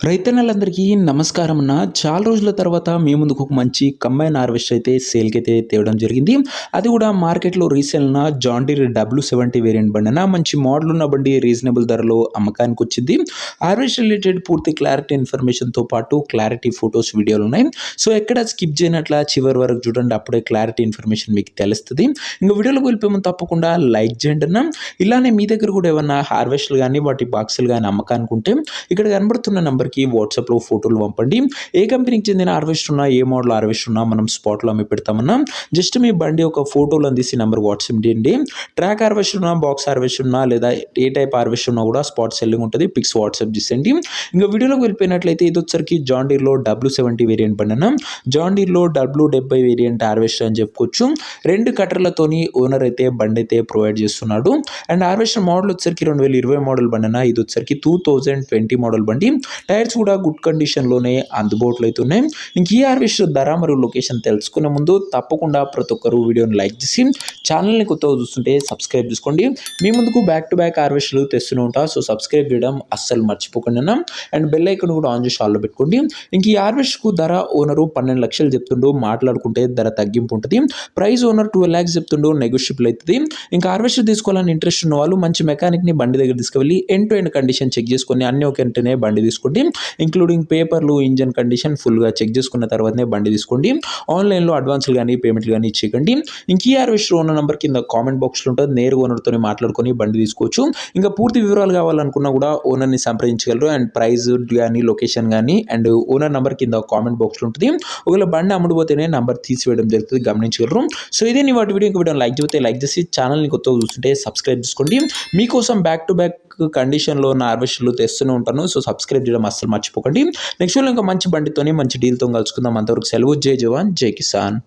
రైతన్నలందరికీ నమస్కారం అన్న. చాలా రోజుల తర్వాత మీ ముందుకు ఒక మంచి కంబైన్ హార్వెస్టర్ అయితే సేల్కి అయితే తేవడం జరిగింది. అది కూడా మార్కెట్లో resale John Deere W70 variant బండి అన్న. మంచి మోడల్ ఉన్న బండి రీజనబుల్ ధరలో అమ్మకానికి వచ్చింది. హార్వెస్టర్ రిలేటెడ్ పూర్తి క్లారిటీ ఇన్ఫర్మేషన్తో పాటు క్లారిటీ ఫొటోస్ వీడియోలు ఉన్నాయి. సో ఎక్కడ స్కిప్ చేయనట్ల చివరి వరకు చూడండి, అప్పుడే క్లారిటీ ఇన్ఫర్మేషన్ మీకు తెలుస్తుంది. ఇంకా వీడియోలోకి వెళ్ళిపోయి ముందు తప్పకుండా లైక్ చేయండి అన్న. ఇలానే మీ దగ్గర కూడా ఏమన్నా హార్వెస్టర్లు కానీ వాటి బాక్సులు కానీ అమ్మకానికి ఉంటే ఇక్కడ కనబడుతున్న నెంబర్కి వాట్సాప్లో ఫోటోలు పంపండి. ఏ కంపెనీకి చెందిన హార్వెస్టర్ ఉన్నా, ఏ మోడల్ హార్వెస్టర్ ఉన్నా మనం స్పాట్లో అమ్మి పెడతామన్నా. జస్ట్ మీ బండి ఒక ఫోటోలు అందిసి నెంబర్ వాట్సాప్ చేయండి. ట్రాక్ హార్వెస్టర్ ఉన్నా, బాక్స్ హార్వెస్టర్ ఉన్నా, లేదా ఏ టైప్ హార్వెస్టర్ ఉన్నా కూడా స్పాట్ సెల్లింగ్ ఉంటుంది. పిక్స్ వాట్సాప్ చేసేయండి. ఇంకా వీడియోలోకి వెళ్ళిపోయినట్లయితే ఇది వచ్చరికి జాన్ డీర్లో W70 వేరియంట్ బండి అన్న. జాన్ డీర్లో W70 వేరియంట్ హార్వెస్టర్ అని చెప్పుకోవచ్చు. 2 కట్టర్లతోని ఓనర్ అయితే బండి అయితే ప్రొవైడ్ చేస్తున్నాడు. అండ్ హార్వెస్టర్ మోడల్ వచ్చరికి 2020 మోడల్ బండి అన్న. ఇది వచ్చరికి 2020 మోడల్ బండి. టైర్స్ కూడా గుడ్ కండిషన్లోనే అందుబాటులో అయితే ఉన్నాయి. ఇంక ఈ హార్వెస్టర్ ధర మరియు లొకేషన్ తెలుసుకునే ముందు తప్పకుండా ప్రతి ఒక్కరు వీడియోని లైక్ చేసి ఛానల్ని కొత్తగా చూస్తుంటే సబ్స్క్రైబ్ చేసుకోండి. మీ ముందుకు బ్యాక్ టు బ్యాక్ హార్వెస్టర్లు తెస్తూనే ఉంటా. సో సబ్స్క్రైబ్ చేయడం అస్సలు మర్చిపోకండి అన్న. అండ్ బెల్ ఐకాన్ కూడా ఆన్ చేసి ఆల్లో పెట్టుకోండి. ఇంక ఈ హార్వెస్టర్కు ధర ఓనరు 12 లక్షలు చెప్తుండు. మాట్లాడుకుంటే ధర తగ్గింపు ఉంటుంది. ప్రైస్ ఓనర్ 12 lakhs చెప్తుండు. నెగోషియబుల్ అవుతుంది. ఇంకా హార్వెస్టర్ తీసుకోవాలని ఇంట్రెస్ట్ ఉన్న వాళ్ళు మంచి మెకానిక్ని బండి దగ్గర తీసుకువెళ్ళి end to end condition check చేసుకొని అన్ని ఒక వెంటనే బండి తీసుకోండి. ఇంక్లూడింగ్ పేపర్లు, ఇంజన్ కండిషన్ ఫుల్గా చెక్ చేసుకున్న తర్వాతనే బండి తీసుకోండి. ఆన్లైన్లో అడ్వాన్స్లు కానీ పేమెంట్లు కానీ ఇచ్చేయకండి. ఇంక ఈ హార్వెస్టర్ ఓనర్ నెంబర్ కింద కామెంట్ బాక్స్లో ఉంటుంది. నేరుగా ఓనర్తో మాట్లాడుకొని బండి తీసుకోవచ్చు. ఇంకా పూర్తి వివరాలు కావాలనుకున్నా కూడా ఓనర్ని సంప్రదించగలరు. అండ్ ప్రైస్ కానీ, లొకేషన్ కానీ, అండ్ ఓనర్ నెంబర్ కింద కామెంట్ బాక్స్లో ఉంటుంది. ఒకవేళ బండి అమ్ముడుపోతేనే నెంబర్ తీసివేయడం జరుగుతుంది, గమనించగలరు. సో ఇదే నీ వాటి వీడియో లైక్ చేస్తే లైక్ చేసి ఛానల్ని కొత్తగా చూస్తుంటే సబ్స్క్రైబ్ చేసుకోండి. మీకోసం బ్యాక్ టు బ్యాక్ కండిషన్లో ఉన్న హార్వెస్టర్లు తెస్తూనే ఉంటాను. సో సబ్స్క్రైబ్ చేయడం అస్సలు మర్చిపోకండి. నెక్స్ట్ ఇంకా మంచి బండితోని మంచి డీల్తో కలుసుకుందాం. అంతవరకు సెలవు. జై జవాన్, జై కిసాన్.